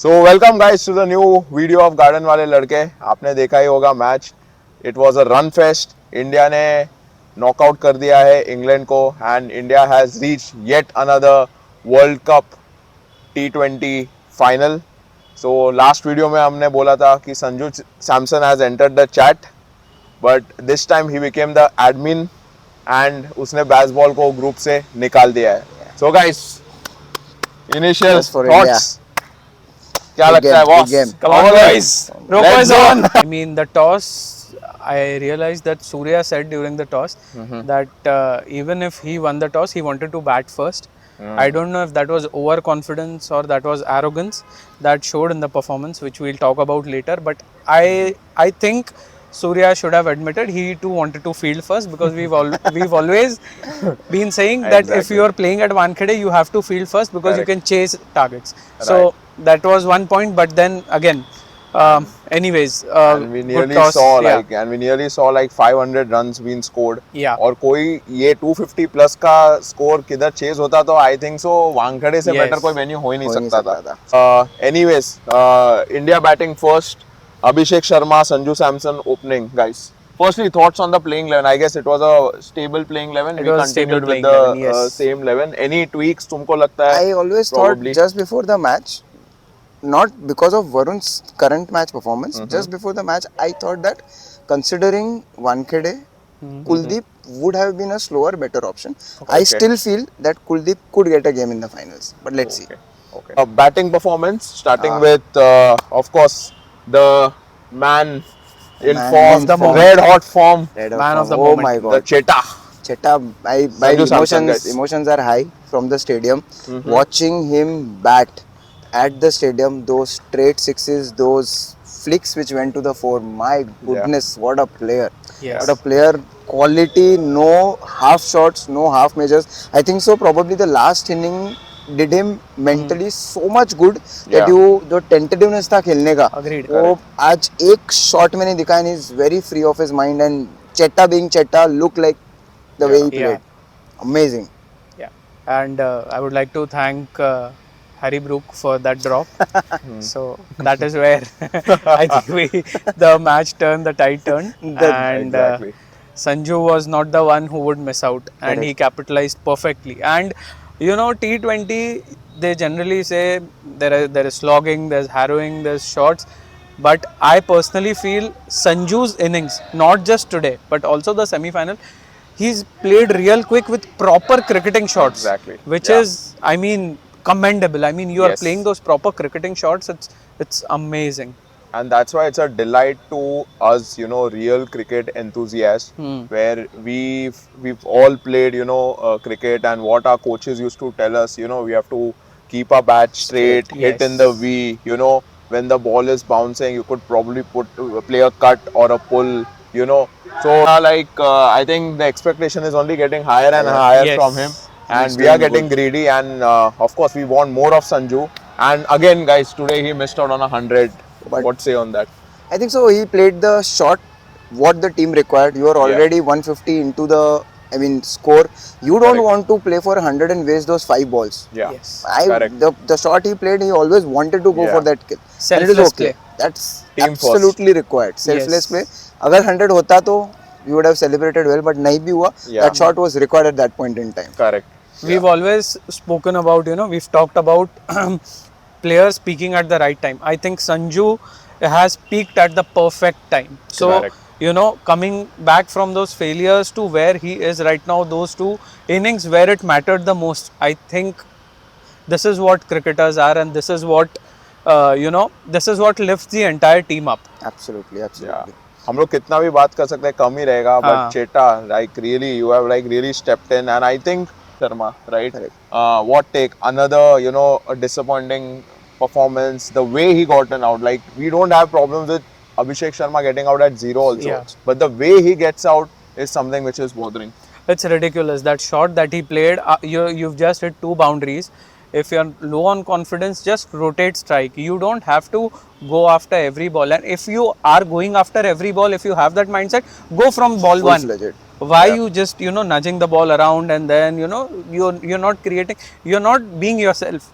So welcome guys to the new video of garden वाले लड़के. आपने देखा ही होगा match. It was a run fest. India ने नॉकआउट कर दिया है इंग्लैंड को and India has reached yet another World Cup T20 final. So last video में हमने बोला था कि Sanju Samson has entered the chat, but this time he became the admin and उसने बेसबॉल को ग्रुप से निकाल दिया है. So guys, initial Yes, for thoughts. क्या Big लगता game, है big boss? game. Come on guys, Rope let's is go. on. I mean, the toss, I realized that Surya said during the toss that even if he won the toss, he wanted to bat first. I don't know if that was overconfidence or that was arrogance that showed in the performance, which we'll talk about later. But I think Surya should have admitted he too wanted to field first, because we've always been saying that if Exactly. you are playing at Wankhede, you have to field first because you Correct. can chase targets. So that was one point. But then again, anyways, And we good nearly toss, saw yeah. like 500 runs being scored. Yeah. और कोई ये 250 plus का score किधर chase होता तो I think so Wankhede से Yes. Better कोई venue हो ही नहीं हो ही नहीं सकता सकता था. Anyways, India batting first. Abhishek Sharma, Sanju Samson opening, guys. Firstly, thoughts on the playing 11. I guess it was a stable playing 11. It We was stable continued with playing the 11, yes. same 11. Any tweaks तुमको लगता है? I always Probably. thought just before the match, not because of Varun's current match performance, just before the match, I thought that considering Wankhede, Kuldeep would have been a slower, better option. I Okay. still feel that Kuldeep could get a game in the finals, but let's see. Okay. Batting performance, starting Ah. with, of course, the man in Man form, of the moment. red hot form, Red Man of the oh moment. my the god. Cheta. Cheta, my Sanju Samson, guys. emotions are high from the stadium. Watching him bat at the stadium, those straight sixes, those flicks which went to the four. My goodness, what a player! Yes. What a player! Quality, no half shots, no half measures. I think so. Probably the last inning did him mentally so much good that Yeah. you जो tentativeness था खेलने का Agreed. वो आज एक shot में नहीं दिखा, and he's very free of his mind, and Cheta being Cheta looked like the way he Yeah. played. Amazing. Yeah, and I would like to thank Harry Brook for that drop. So that is where I think the match turned, the tide turned, and Exactly. Sanju was not the one who would miss out, and he capitalized perfectly. And you know, T20, they generally say there is slogging, there's harrowing, there's shots. But I personally feel Sanju's innings, not just today, but also the semi-final, he's played real quick with proper cricketing shots. Exactly. Which Yeah. is, I mean, commendable. I mean, you are Yes. playing those proper cricketing shots. It's amazing. And that's why it's a delight to us, you know, real cricket enthusiasts, where we've all played, you know, cricket, and what our coaches used to tell us, you know, we have to keep our bat straight, hit in the Yes. V, you know, when the ball is bouncing, you could probably play a cut or a pull, you know. So I think the expectation is only getting higher and higher Yes. from him, and He's we are doing getting greedy, and of course we want more of Sanju. And again, guys, today he missed out on 100. But- What say on that? I think so. He played the shot what the team required. You are already 150 into the score. You don't Correct. want to play for 100 and waste those 5 balls. Yeah. Yes. Correct. The shot he played, he always wanted to go Yeah. for that kill. And it is Selfless okay. play. That's Team absolutely required. Selfless Yes. play. अगर 100 होता तो you would have celebrated well, but नहीं भी हुआ. Yeah. That shot was required at that point in time. Correct. We've always spoken about, you know, we've talked about players peaking at the right time. I think Sanju has peaked at the perfect time. So, Correct. you know, coming back from those failures to where he is right now, those two innings where it mattered the most, I think this is what cricketers are, and this is what, this is what lifts the entire team up. Absolutely, Yeah. absolutely. हम लोग कितना भी बात कर सकते हैं कम ही रहेगा, हाँ. but Cheta, like really, you have like really stepped in, and I think Sharma, right? Correct. What take another, you know, a disappointing performance. The way he gotten out, like we don't have problems with Abhishek Sharma getting out at 0 also, Yeah. but the way he gets out is something which is bothering. It's ridiculous. That shot that he played, you've just hit 2 boundaries. If you're low on confidence, just rotate strike. You don't have to go after every ball. And if you are going after every ball, if you have that mindset, go from ball 1. Full-fledged. Why you just, you know, nudging the ball around, and then, you know, you're not creating, you're not being yourself.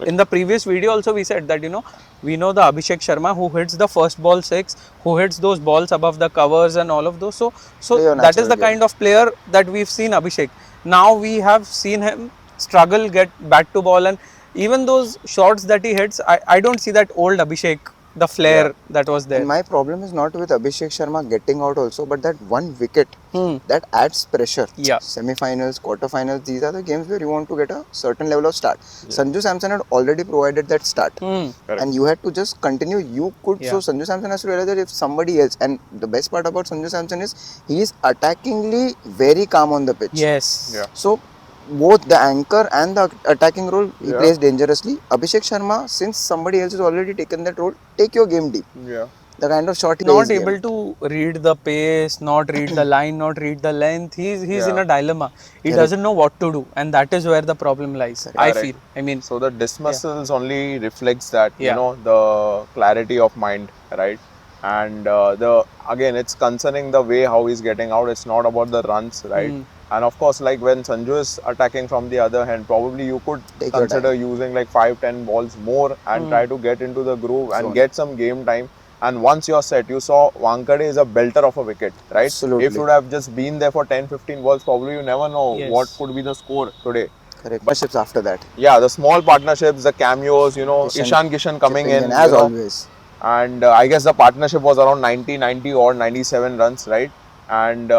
in the previous video also we said that, you know, we know the Abhishek Sharma who hits the first ball 6, who hits those balls above the covers and all of those. So Play your that is the natural kind of player that we've seen Abhishek. Now we have seen him struggle, get bat to ball, and even those shots that he hits, I don't see that old Abhishek, the flair that was there. And my problem is not with Abhishek Sharma getting out also, but that one wicket that adds pressure. Yeah. Semi-finals, quarter-finals, these are the games where you want to get a certain level of start. Sanju Samson had already provided that start, and you had to just continue. You could. So Sanju Samson has to realize that if somebody else, and the best part about Sanju Samson is he is attackingly very calm on the pitch. Yes. Yeah. So both the anchor and the attacking role he plays dangerously. Abhishek Sharma, since somebody else has already taken that role, take your game deep. Yeah. The kind of shot he Not plays able to read the pace, not read the line, not read the length. He's in a dilemma. He doesn't know what to do, and that is where the problem lies. I feel. I mean, So the dismissals only reflects that, you Yeah. know, the clarity of mind, right? And the again, it's concerning the way how he's getting out. It's not about the runs, right? And of course, like when Sanju is attacking from the other hand, probably you could Take your consider using like 5-10 balls more and try to get into the groove and get some game time. And once you're set, you saw Wankhede is a belter of a wicket, right? Absolutely. If you would have just been there for 10-15 balls, probably you never know Yes. what could be the score today. Correct. Partnerships after that. Yeah, the small partnerships, the cameos, you know, Ishan Kishan coming chipping in, as you know, always. and I guess the partnership was around 90 or 97 runs, right? And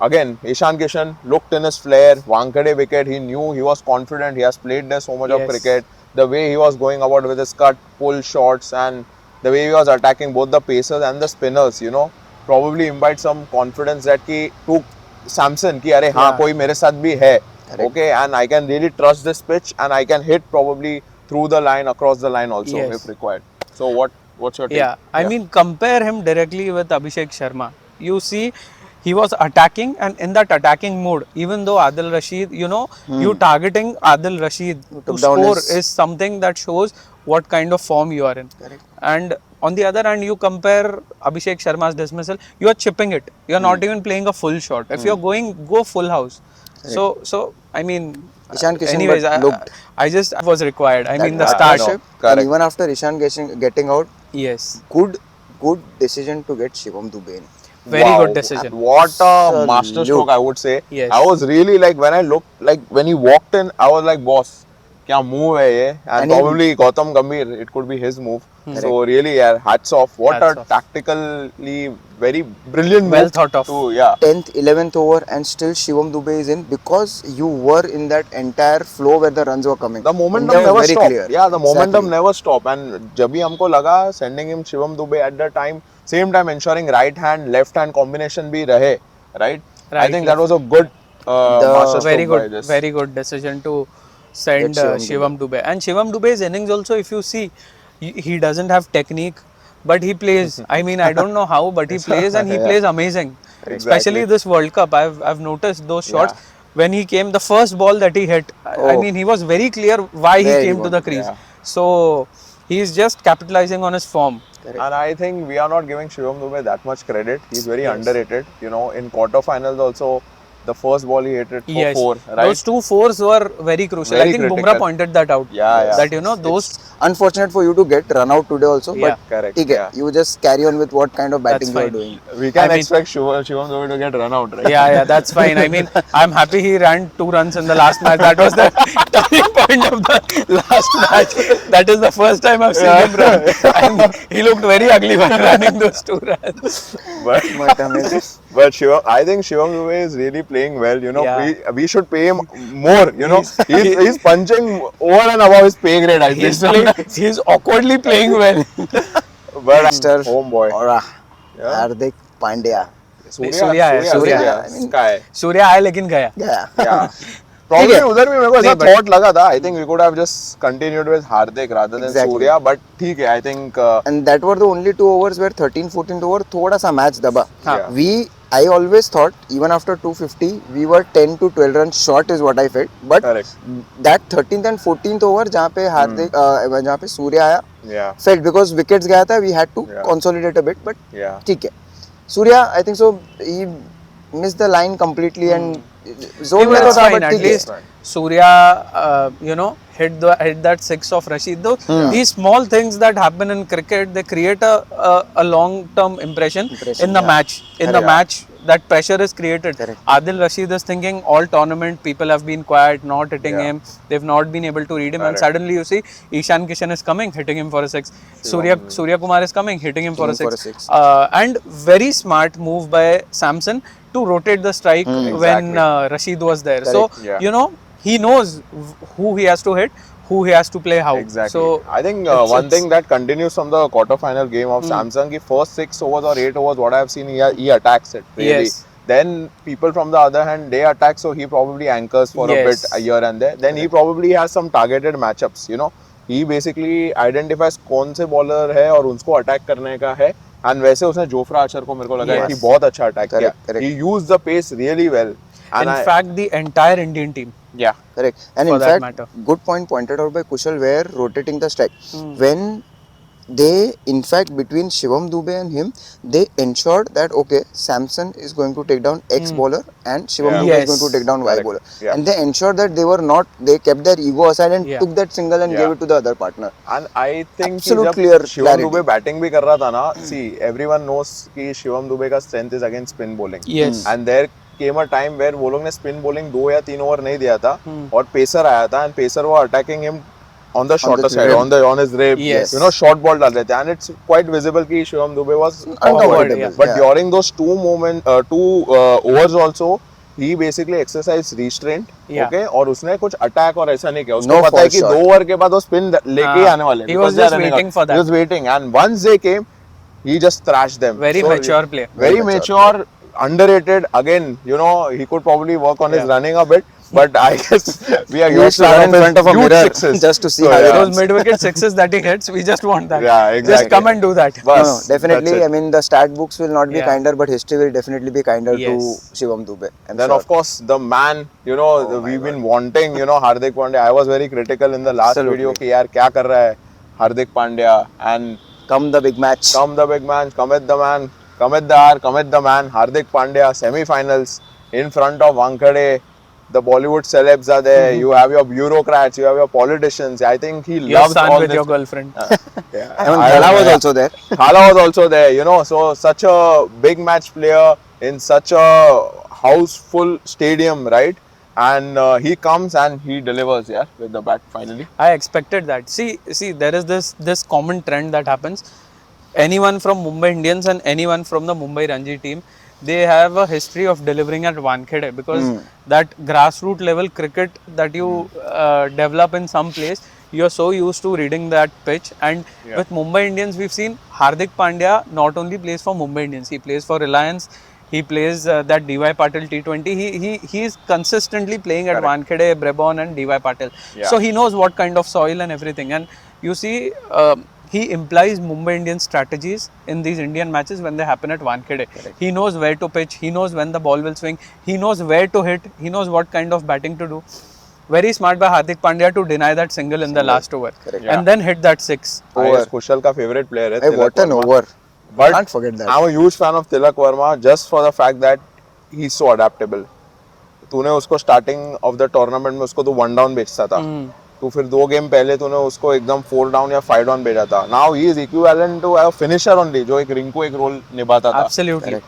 again, Ishan Kishan looked in his flair. Wankhede wicket, he knew, he was confident. He has played there so much of Yes. cricket. The way he was going about with his cut, pull shots, and the way he was attacking both the pacers and the spinners, you know, probably imbibed some confidence that he took Samson कि अरे हाँ कोई मेरे साथ भी है, okay, and I can really trust this pitch and I can hit probably through the line, across the line also Yes. if required. So what's your take? yeah, I mean, compare him directly with Abhishek Sharma. You see, he was attacking, and in that attacking mode, even though Adil Rashid, you know, you targeting Adil Rashid to took down score his- is something that shows what kind of form you are in. Correct. And on the other hand, you compare Abhishek Sharma's dismissal, you are chipping it. You are not even playing a full shot. If you are going, go full house. So I mean, Ishan Kishan anyways, but looked I just was required. I mean, the that start. partnership, Correct. and even after Ishan getting out, Yes, good decision to get Shivam Dubey in. very Wow, good decision. What a masterstroke, I would say. Yes. I was really like, when I looked, like when he walked in, I was like, boss, क्या move है ये? And And he- probably Gautam Gambhir, it could be his move. So really, yeah, hats off. What Hats a off. tactically very brilliant Well move thought of. to, yeah. 10th, 11th over, and still Shivam Dubey is in because you were in that entire flow where the runs were coming. The momentum India was never very stopped. clear. Yeah, the momentum Exactly. never stopped. And जब भी हमको लगा sending him Shivam Dubey at the time, same time ensuring right hand, left hand combination भी रहे, right? I Right, think that was a good masterstroke very by good, this. very good decision to send Get Shivam Shivam Dubey. And Shivam Dubey's innings also, if you see, he doesn't have technique, but he plays. I mean, I don't know how, but he plays and he plays amazing. Especially this World Cup, I've noticed those shots. Yeah. When he came, the first ball that he hit, I Oh. mean, he was very clear why he Where he came to the wanted, crease. yeah. So he's just capitalizing on his form. And I think we are not giving Shivam Dubey that much credit. He's very underrated. You know, in quarterfinals also, the first ball he hit it for Yes, 4, right? those 2 4s were very crucial. Very I think critical. Bumrah pointed that out. Yeah. That you know those. Unfortunate for you to get run out today also, Yeah, but correct, ठीक है, yeah. you just carry on with what kind of batting That's you are fine. doing. We can I mean- expect Shivam Dubey to get run out, right? Yeah, that's fine. I mean, I'm happy he ran 2 runs in the last match. That was the turning point of the last match. That is the first time I've seen him run. And he looked very ugly while running those 2 runs. But, But I mean, but I think Shivam Dubey is really playing well. You know, Yeah. we should pay him more. You know, he's punching over and above his pay grade, I think. He's awkwardly playing well. But Mr. homeboy. Aura, Yeah. Hardik Pandya. Surya है, Surya है, I mean- Sky. Surya आया लेकिन गया. Yeah. Yeah. Probably है. उधर भी मेरे को ऐसा नहीं, but- thought लगा था. I think we could have just continued with Hardik rather than Exactly. Surya. But ठीक है, I think. And that were the only 2 overs where 13-14th over थोड़ा सा match दबा. Yeah. I always thought even after 250 we were 10 to 12 runs short is what I felt. But Correct. that 13th and 14th over जहाँ पे हार्दिक जहाँ पे सूर्य आया Yeah. felt because wickets गया था we had to Yeah. consolidate a bit but Yeah. ठीक है. Surya I think so he missed the line completely and zone में तो That's था fine. but At ठीक है. least Surya, hit that six of Rashid. Though these small things that happen in cricket, they create a long-term impression in the match. In the match, that pressure is created. Adil Rashid is thinking all tournament people have been quiet, not hitting him. They've not been able to read him, and suddenly you see Ishan Kishan is coming, hitting him for a six. Surya Kumar is coming, hitting him for a six. And very smart move by Samson to rotate the strike when Rashid was there. So he knows who he has to hit, who he has to play how. Exactly. So I think one thing that continues from the quarter-final game of Samsung, the first 6 overs or 8 overs, what I have seen, he attacks it really. Yes. Then people from the other hand, they attack, so he probably anchors for a bit here and there. Then he probably has some targeted matchups. He basically identifies कौन से bowler है और उनको attack करने का है. And वैसे उसने जोफ्रा आर्चर को मेरे को लगा कि बहुत अच्छा अटैक किया. He used the pace really well. And in fact, the entire Indian team. Yeah, correct. And in fact, good point pointed out by Kushal where rotating the strike. When they, in fact, between Shivam Dube and him, they ensured that okay, Samson is going to take down X bowler and Shivam Dube is going to take down Y bowler. And they ensured that they kept their ego aside and took that single and gave it to the other partner. And I think absolute clear Shivam Dube batting भी कर रहा था ना, see, everyone knows कि Shivam Dube का strength is against spin bowling. Yes. And there came a time where वो लोग ने spin bowling 2 या 3 ओवर नहीं दिया था और पेसर आया था and पेसर वो attacking him on the shorter side, on his rib, short ball डाल रहे थे, and it's quite visible कि Shivam Dube was unavoidable. But during those two overs also, he basically exercised restraint, okay, और उसने कुछ attack और ऐसा नहीं किया. उसको पता है कि 2 ओवर के बाद वो spin लेके ही आने वाले. He was just waiting for that. He was waiting, and once they came, he just thrashed them. Very mature play. Very mature, underrated. Again, he could probably work on his running a bit. But I guess we are used to run in front of a mirror sixes. Just to see how those mid-wicket sixes that he hits. We just want that. Yeah, exactly. Just come and do that. No, definitely. I mean, the stat books will not be kinder, but history will definitely be kinder to Shivam Dube. And then, of course, the man. We've been wanting. Hardik Pandya. I was very critical in the last video. कि यार क्या कर रहा है Hardik Pandya, and come the big match. Come the big match. Commit the man. Commit the hour. Commit the man. Hardik Pandya semi-finals in front of Wankhede. The Bollywood celebs are there. You have your bureaucrats. You have your politicians. I think he loves all with this. your girlfriend. Thala was also there. Thala was also there. So such a big match player in such a houseful stadium, right? And he comes and he delivers, with the bat finally. I expected that. See, there is this common trend that happens. Anyone from Mumbai Indians and anyone from the Mumbai Ranji team, they have a history of delivering at Wankhede because that grassroots level cricket that you develop in some place, you're so used to reading that pitch. And with Mumbai Indians, we've seen Hardik Pandya not only plays for Mumbai Indians, he plays for Reliance, he plays that DY Patil T20. He is consistently playing at Wankhede, Brabon and DY Patil. So he knows what kind of soil and everything. And you see, he implies Mumbai Indian strategies in these Indian matches when they happen at Wankhede. He knows where to pitch, he knows when the ball will swing, he knows where to hit, he knows what kind of batting to do. Very smart by Hardik Pandya to deny that single in the last over and then hit that six. Kushal ka favorite player hai. What an over. But can't forget that. I'm a huge fan of Tilak Verma just for the fact that he's so adaptable. तूने उसको starting of the tournament में उसको तो 1 down भेजता था. तो फिर 2 game पहले तूने उसको एकदम 4 डाउन या 5 डाउन भेजा था. Now he is equivalent to a finisher only, जो एक रिंकू एक रोल निभाता था. Absolutely.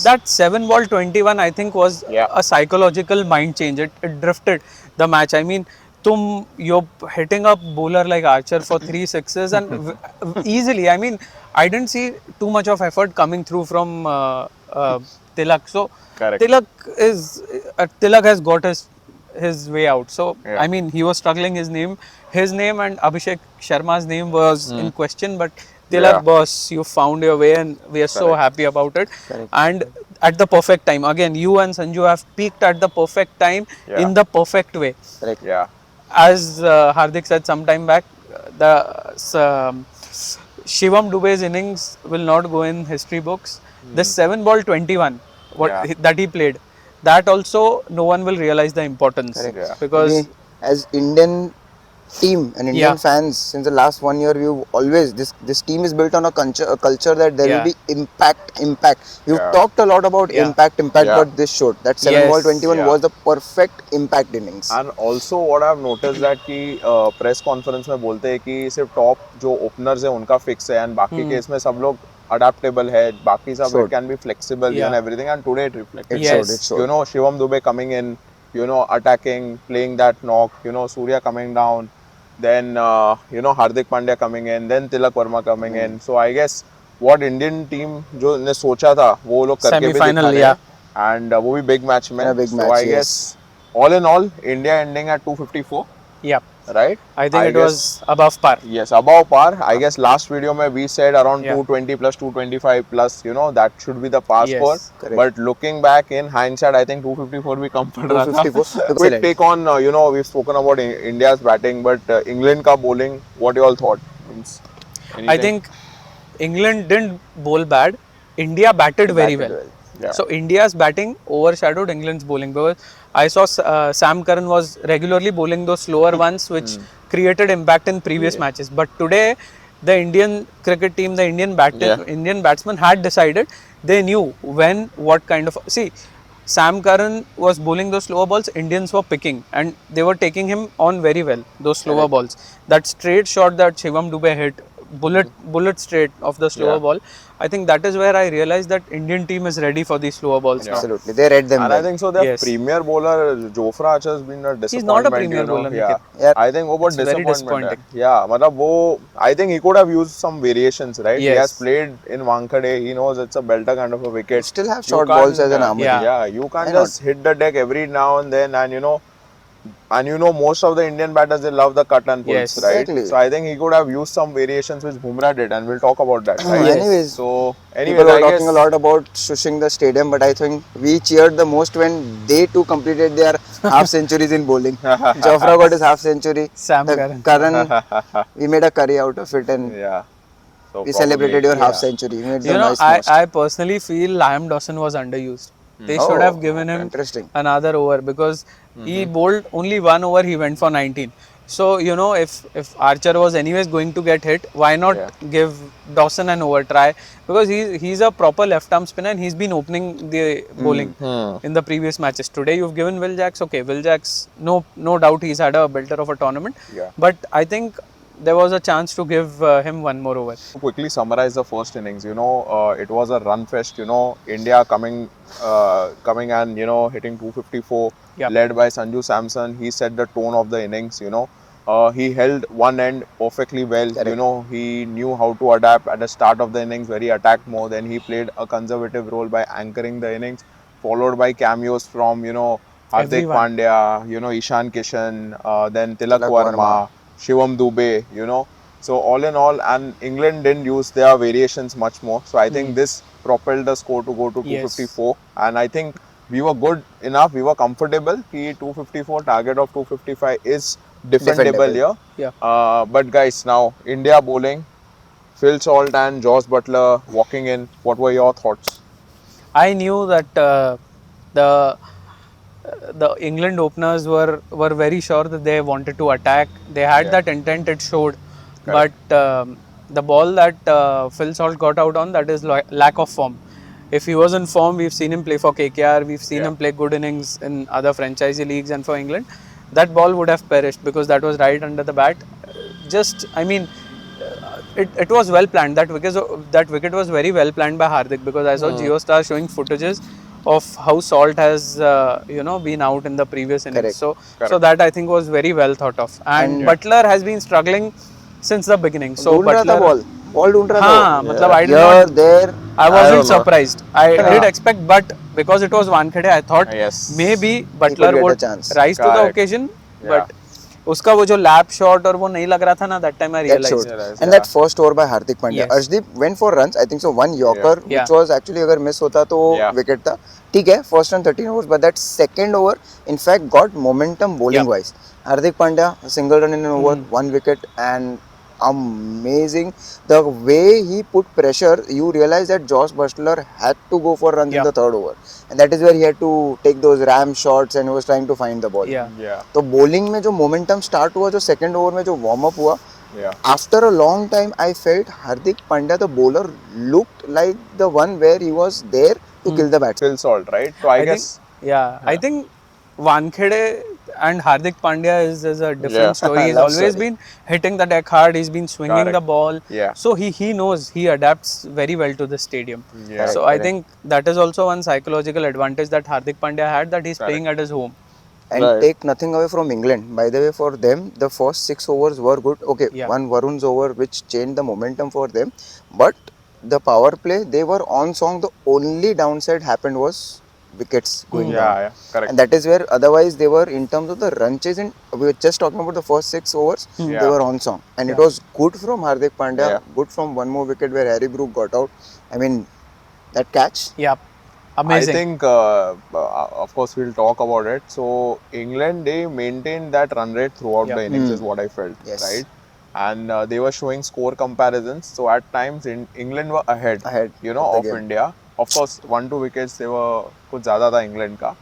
That 7 ball 21 I think was a psychological mind change. It drifted the match. I mean, you're hitting a bowler like Archer for 3 sixes and easily. I mean, I didn't see too much of effort coming through from Tilak. So Tilak has got his way out. So I mean, he was struggling. His name and Abhishek Sharma's name was in question, but Tilak boss, you found your way and we are so happy about it. And at the perfect time. Again, you and Sanju have peaked at the perfect time in the perfect way. As Hardik said some time back, the Shivam Dube's innings will not go in history books. The 7 ball 21 that he played, that also no one will realize the importance because as Indian team and Indian Yeah. fans since the last 1 year, we've always this team is built on a culture that there Yeah. will be impact. We've Yeah. talked a lot about Yeah. impact, Yeah. but this showed that 7 ball Yes. 21 Yeah. was the perfect impact innings. And also what I have notice that कि press conference में बोलते हैं कि सिर्फ top जो openers है उनका fix है एंड बाकी के इसमें सब लोग अडेप्टेबल है बाकी सब Sure. It can be flexible Yeah. And everything and today it reflected It Yes. showed. It showed. you know Shivam Dube coming in, you know, attacking, playing that knock, you know, Surya coming down, then you know Hardik Pandya coming in, then Tilak Verma coming in. So I guess what Indian team जो ने सोचा था वो लोग करके भी Semi-final, दिखा रहे yeah. हैं एंड वो भी बिग मैच में. In a big So match, I guess all in all India ending at 254, Yeah. right? I think it guess- was above par. Yes, above par. I guess last video mein we said around Yeah. 220 plus 225 plus, you know, that should be the par Yes, score. correct. But looking back in hindsight, I think 254 bhi kam pad raha tha. 254. Quick take on, you know, we've spoken about India's batting, but England ka bowling, what you all thought? Means I anything? think England didn't bowl bad. India batted very Batted well. well. Yeah. So India's batting overshadowed England's bowling because I saw Sam Curran was regularly bowling those slower ones which created impact in previous matches. But today, the Indian cricket team, the Indian batsmen had decided they knew when what kind of Sam Curran was bowling those slower balls. Indians were picking and they were taking him on very well. Those slower balls, that straight shot that Shivam Dube hit, bullet straight of the slower Yeah. ball. I think that is where I realized that Indian team is ready for these slower balls now. Absolutely, they read them And I well. think so. Their Yes. premier bowler Jofra Archer has been a disappointment. He's not a premier you know? bowler, Yeah. Nikhil. Yeah. I think वो बहुत It's very disappointment है. disappointing. Yeah, मतलब वो I think he could have used some variations, right? He Yes. has played in Wankhede. He knows it's a belter kind of a wicket. Still have You short can't, balls as an armory. Yeah. Yeah, you can't Why not? just hit the deck every now and then, and you know most of the Indian batters they love the cut and pulls, Yes. right? Exactly. So I think he could have used some variations which Bumrah did, and we'll talk about that. Right? Yes. Anyways, So, people anyways, were I talking guess a lot about shushing the stadium, but I think we cheered the most when they too completed their half centuries in bowling. Jofra got his half century. Sam The Curran. we made a curry out of it, and yeah. So we celebrated your half yeah. century. We made You the know, nice most. I personally feel Liam Dawson was underused. They should Oh, have given him interesting. another over because he bowled only 1 over. He went for 19. So you know, if Archer was anyways going to get hit, why not give Dawson an over try? Because he's a proper left arm spinner and he's been opening the bowling in the previous matches. Today you've given Will Jacks. Okay, Will Jacks, no doubt he's had a belter of a tournament. Yeah. But I think there was a chance to give him one more over. To quickly summarize the first innings, you know, it was a run fest. You know, India coming and you know hitting 254, Yep. led by Sanju Samson. He set the tone of the innings. You know, he held one end perfectly well. You know, he knew how to adapt at the start of the innings, where he attacked more. Then he played a conservative role by anchoring the innings, followed by cameos from you know Hardik Everyone. Pandya, you know Ishan Kishan, then Tilak Tilak Verma. Verma. Shivam Dube, you know. So all in all, and England didn't use their variations much more. So I think this propelled the score to go to Yes. 254. And I think we were good enough. We were comfortable. Ki 254 target of 255 is defendable Defendable. here. Yeah. But guys, now India bowling, Phil Salt and Josh Butler walking in. What were your thoughts? I knew that the England openers were very sure that they wanted to attack. They had that intent. It showed, but the ball that Phil Salt got out on, that is lack of form. If he was in form, we've seen him play for KKR. We've seen him play good innings in other franchisee leagues and for England. That ball would have perished because that was right under the bat. It was well planned. That wicket was very well planned by Hardik because I saw JioStar showing footages of how Salt has been out in the previous innings. Correct. So that I think was very well thought of. And Butler has been struggling since the beginning. So ढूंढ रहा था Butler, ball ढूंढ रहा हाँ, था मतलब I did here not- there I wasn't don't know. surprised. I did expect, but because it was Wankhede, I thought Yes. maybe Butler get a would chance. rise to the Correct. occasion. Yeah. But उसका वो जो lap shot और वो नहीं लग रहा था ना, that time I that showed. realized. And that first over by Hardik Pandya, Yes. Arshdeep went for runs. I think so. One Yorker, Yeah. which was actually अगर miss होता तो Yeah. wicket था. ठीक है, first run 13 overs, but that second over, in fact, got momentum bowling wise. Hardik Pandya, a single run in an over, one wicket, and amazing. The way he put pressure, you realize that Josh Butler had to go for runs in Yeah. the third over, and that is where he had to take those ram shots and he was trying to find the ball. Yeah. Yeah, तो bowling में जो momentum start हुआ, जो second over में जो warm up हुआ, yeah. after a long time I felt Hardik Pandya, the bowler, looked like the one where he was there to kill the batsman. Phil Salt, right? So I guess. I think Wankhede and Hardik Pandya is a different Yeah. story. He's Love always story. been hitting the deck hard. He's been swinging Correct. the ball. Yeah. So he knows, he adapts very well to the stadium. Yeah. So I think that is also one psychological advantage that Hardik Pandya had, that he's playing at his home. And Right. take nothing away from England. By the way, for them, the first 6 overs were good. Okay, Yeah. one Varun's over which changed the momentum for them. But the power play, they were on song. The only downside happened was wickets going Yeah, down. yeah, correct. And that is where otherwise they were in terms of the run chase. And we were just talking about the first 6 overs, Yeah. they were on song. And it was good from Hardik Pandya, Yeah. good from one more wicket where Harry Brook got out. I mean, that catch. Yeah. Amazing. I think, of course, we'll talk about it. So England, they maintained that run rate throughout Yeah. the innings, is what I felt, Yes. right? And they were showing score comparisons. So at times, England were ahead, Ahead you know, of the of game. India. Of course, 1-2 wickets, they were कुछ ज़्यादा था England का.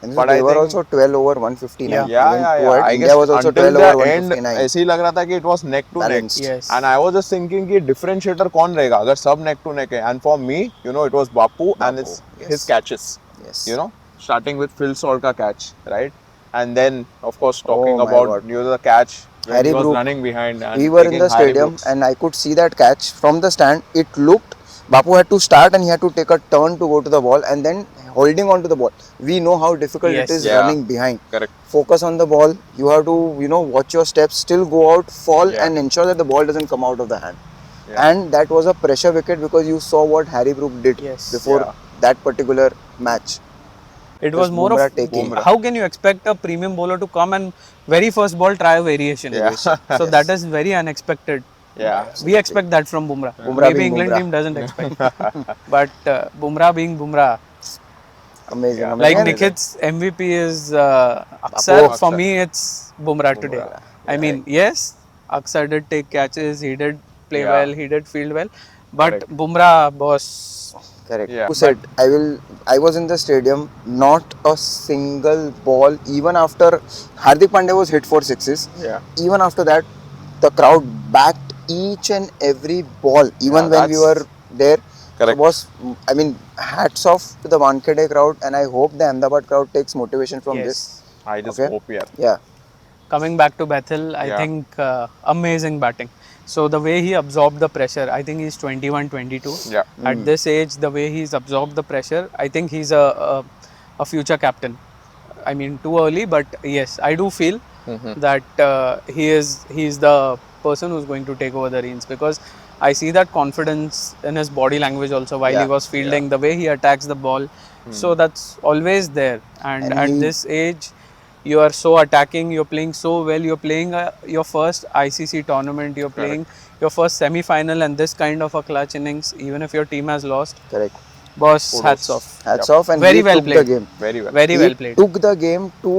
And But they I were think- also 12 over 159. Yeah. Yeah, Even yeah, Kuwait, yeah. I India guess was also until 12 over the end, 159. ऐसे ही लग रहा था कि it was neck to neck. Balanced. Yes. And I was just thinking कि differentiator कौन रहेगा अगर सब neck to neck है. And for me, you know, it was Bapu and Bapu, yes. his catches. Yes. You know, starting with Phil Salt ka catch, right? And then, of course, talking Oh my about God. you know, the catch when Harry he was Brook. running behind. And We were in taking the Harry stadium Brooks. and I could see that catch from the stand. It looked Bapu had to start and he had to take a turn to go to the ball and then holding on to the ball. We know how difficult Yes. it is Yeah. running behind. Correct. Focus on the ball. You have to, you know, watch your steps, still go out, fall Yeah. and ensure that the ball doesn't come out of the hand. Yeah. And that was a pressure wicket because you saw what Harry Brook did Yes. before Yeah. that particular match. It was Just more Bumrah of taking. how can you expect a premium bowler to come and very first ball try a variation? Yeah. So that is very unexpected. Yeah. We expect that from Bumrah. Bumrah Maybe being England Bumrah. team doesn't expect. But Bumrah being Bumrah, Amazing. Yeah. amazing. like And Nikhit's MVP is Aksar. Bapu. For me, it's Bumrah today. Bumrah. I mean, yes, Aksar did take catches. He did play Yeah. well. He did field well. But Correct. Bumrah, boss. Correct. Yeah, Who said I was in the stadium, not a single ball, even after Hardik Pandya was hit for sixes. Yeah. Even after that, the crowd backed each and every ball, even Yeah, when we that's- were there. Correct. I mean, hats off to the Wankhede crowd, and I hope the Ahmedabad crowd takes motivation from Yes. this. I just Okay. hope, yeah. Yeah. Coming back to Bethel, I Yeah. think amazing batting. So the way he absorbed the pressure, I think he's 21, 22. Yeah. At this age, the way he's absorbed the pressure, I think he's a future captain. I mean, too early, but yes, I do feel that he's the person who's going to take over the reins, because I see that confidence in his body language also while he Yeah. was fielding, the way he attacks the ball. So that's always there. And And at he- this age, you are so attacking, you're playing so well, you're playing your first ICC tournament, you're playing your first semi-final, and this kind of a clutch innings, even if your team has lost, Correct. boss, hats off. Hats Yep. off, and Very he well took played. the game. Very well. Very He well played. took the game to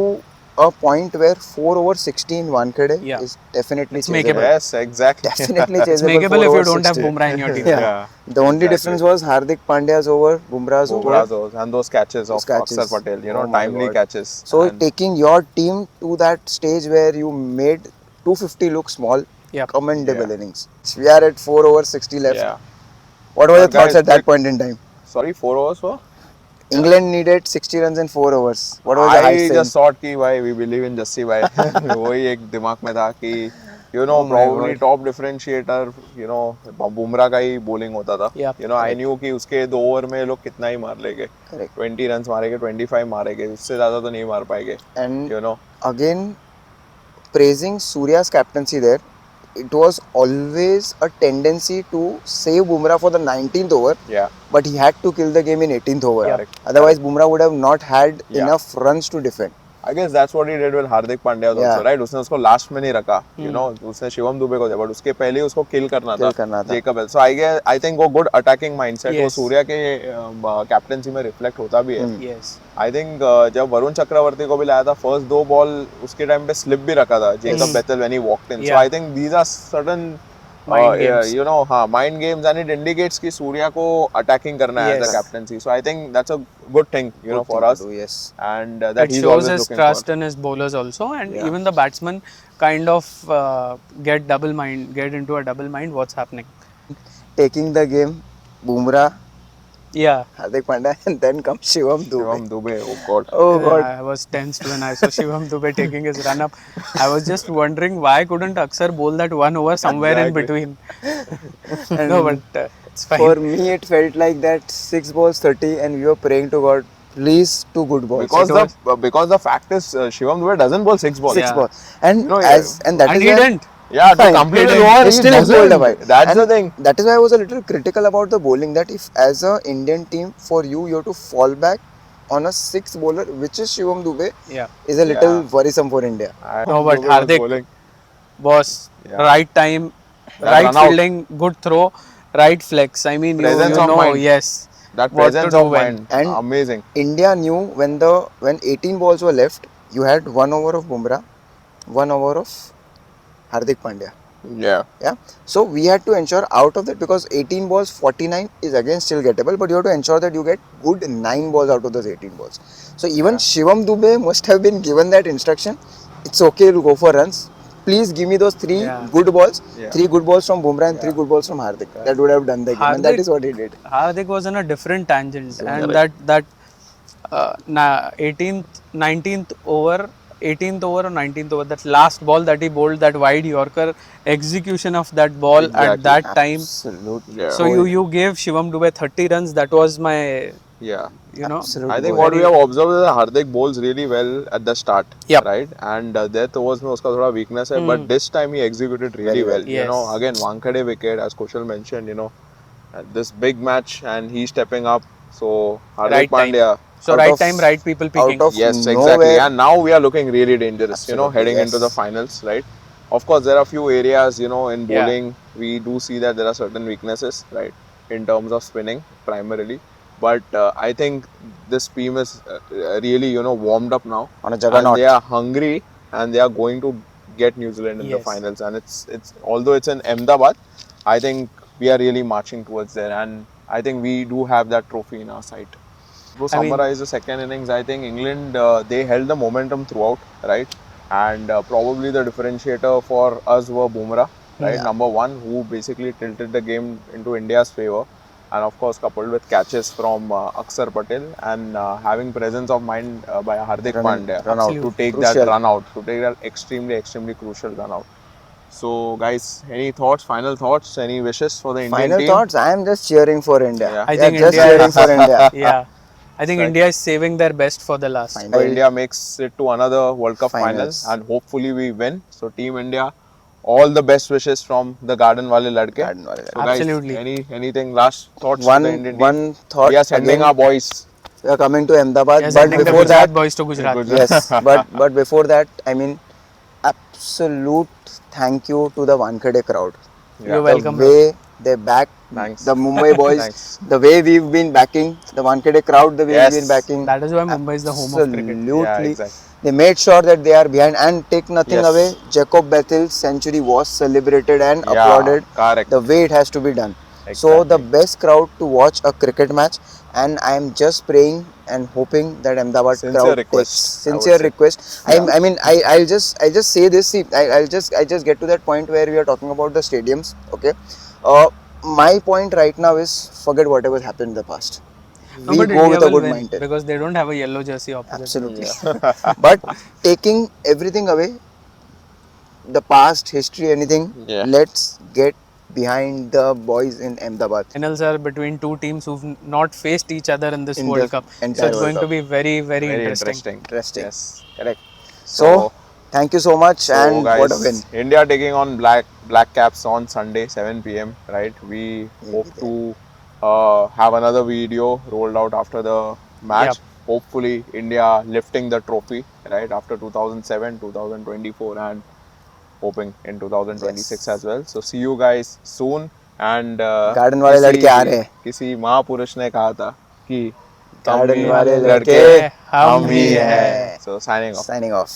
a point where 4 over 16 Wankhede Yeah. is definitely It's chaseable. makeable. Yes, exactly. Definitely It's chaseable. makeable 4 if you over don't have 16. Bumrah in your team. Yeah. Yeah. The only Exactly. difference was Hardik Pandya's over, Bumrah's over. Bumrah's overs and those catches Those of catches. Akshar Patel, you know, Oh my timely God. catches. So And- taking your team to that stage where you made 250 look small, Yeah. commendable Yeah. innings. We are at 4 over 60 left. yeah. What were your But thoughts guys, at that like- point in time? Sorry, 4 overs for? England needed 60 runs in 4 overs. What was the high I saying? just thought कि भाई we believe in Jassi भाई वही एक दिमाग में था कि you know Oh my probably God. top differentiator you know Bumrah का ही bowling होता था Yeah. you know I knew कि उसके 2 ओवर में ये लोग कितना ही मार लेंगे Correct. 20 रन्स मारेंगे 25 मारेंगे उससे ज़्यादा तो नहीं मार पाएंगे And you know again, praising Surya's captaincy there, it was always a tendency to save Bumrah for the 19th over, yeah but he had to kill the game in 18th over. Correct. Otherwise, Bumrah would have not had Yeah. enough runs to defend. I guess that's what he did with Hardik Pandya also, Yeah. right? उसने उसको last में नहीं रखा, you know, उसने शिवम दुबे को दिया, but उसके पहले ही उसको किल करना Kill करना था. Jacob hill. So I think वो good attacking mindset वो Yes. सूर्या के कैप्टनसी में रिफ्लेक्ट होता भी है. Yes. आई थिंक जब वरुण चक्रवर्ती को भी लाया था फर्स्ट 2 बॉल उसके टाइम पे स्लिप भी रखा था Jacob Bethell when he walked in. So Yeah. I think these are certain Mind games. you know, हाँ, mind games, and it indicates कि सूर्या को attacking करना है as a Yes. captaincy. So I think that's a good thing, you know, Good for thing to us, do, yes. and that It he's shows always his looking trust for. in his bowlers also, and Yeah. even the batsmen kind of get into a double mind what's happening. Taking the game, Bumrah, Yeah. Hardik Pandya, and then comes Shivam Dube. Shivam Dube, oh God. Oh God. I was tensed when I saw Shivam Dube taking his run up. I was just wondering why couldn't Aksar bowl that one over somewhere in Exactly. between. And No, but it's fine. for me, it felt like that 6 balls 30, and we were praying to God, please, 2 good balls. Because the fact is, Shivam Dube doesn't bowl 6 balls. 6 Yeah. balls. And You know, and that and is he why. didn't. Yeah, to Fine. complete his He over, He he still bowled a while. doesn't. That's And the thing. that is why I was a little critical about the bowling. That if, as a Indian team, for you have to fall back on a 6 bowler, which is Shivam Dube, Yeah. is a little Yeah. worrisome for India. No, but Dube was Hardik bowling. was Yeah. right time, That right run out. fielding, good throw, right flex. I mean, Presence you of know, mind. yes, That what to presence do of when. mind, And amazing. India knew when 18 balls were left, you had 1 over of Bumrah, 1 over of Hardik Pandya. Yeah. Yeah. So we had to ensure out of that, because 18 balls, 49 is again still gettable, but you have to ensure that you get good 9 balls out of those 18 balls. So even Shivam Dube must have been given that instruction. It's okay to go for runs. Please give me those 3 Yeah. good balls, Yeah. 3 good balls from Bumrah and 3 good balls from Hardik. That would have done the game, and that is what he did. Hardik was on a different tangent, and Correct. that 18th, 19th over, 18th over or 19th over, that last ball that he bowled, that wide Yorker execution of that ball at Exactly. that time. Absolutely. Yeah. So you gave Shivam Dube 30 runs. That was my, Yeah. you know, Absolute I think goal. what we have observed is that Hardik bowls really well at the start, Yep. right? And that overs में उसका थोड़ा weakness है, but this time he executed really Very well. well. You know, Yes. again Wankhede wicket, as Kushal mentioned, you know, this big match, and he's stepping up. So Hardik Right time. Pandya. So Out right of- time, right people picking. out of Yes, exactly. nowhere. And now we are looking really dangerous, you know, Absolutely, heading into the yes. finals, right? Of course, there are few areas, you know, in Yeah. bowling, we do see that there are certain weaknesses, right, in terms of spinning primarily. But I think this team is really, you know, warmed up now. On a And juggernaut. they are hungry, and they are going to get New Zealand in the Yes. finals. And it's although it's in Ahmedabad, I think we are really marching towards there. And I think we do have that trophy in our sight. To I mean- summarize the second innings, I think England they held the momentum throughout, right? And probably the differentiator for us were Bumrah, right? Yeah. Number one, who basically tilted the game into India's favor, and of course coupled with catches from Akshar Patel and having presence of mind by Hardik Pandya run out. to take Crucial. that run out, to take that extremely crucial run out. So, guys, any thoughts? Final thoughts? Any wishes for the Indian Final team? thoughts. I am just cheering for India. Yeah. I think just India cheering is- for India. Yeah, I think Right. India is saving their best for the last. Fine. So India makes it to another World Cup final, Finals. and hopefully we win. So Team India, all the best wishes from the Garden Wale Ladke. Garden Wale So guys, Absolutely. anything last thoughts to the Indian team? One thought. We are sending again, our boys. we are coming to Ahmedabad, Yes, but sending the before Gujarat that, boys to Gujarat. Gujarat. yes, but before that, I mean, absolute thank you to the Wankhede crowd. Yeah. You're welcome. The way they back Thanks. the Mumbai boys, Thanks. the way we've been backing the Wankhede crowd, the way Yes. we've been backing. That is why Mumbai is the home of cricket. Absolutely. Yeah, exactly. They made sure that they are behind, and take nothing Yes. away. Jacob Bethel's century was celebrated and Yeah, applauded correct. the way it has to be done. So Exactly. the best crowd to watch a cricket match, and I am just praying and hoping that Ahmedabad Sincere crowd request, takes I would sincere say. request. I mean I just say this. See, I just get to that point where we are talking about the stadiums. Okay, my point right now is forget whatever happened in the past. No, We but go India with a will good win mindset. because they don't have a yellow jersey opposite. Absolutely. But taking everything away, the past, history, anything, Yeah. let's get behind the boys in Ahmedabad. Finals are between two teams who've not faced each other in this In World the Cup. So entire it's going World to be very, very, Very interesting. Interesting. Yes. Correct. So, So, thank you so much, So and guys, what a win. India taking on Black Caps on Sunday 7 p.m. Right? We We'll hope be to have another video rolled out after the match. Yep. Hopefully, India lifting the trophy right after 2007, 2024, and hoping in 2026 Yes. as well. So see you guys soon. And Garden वाले लड़के आ रहे हैं. किसी महापुरुष ने कहा था कि Garden हम ही वाले लड़के लड़के हम ही हैं. हैं. So signing off. Signing off.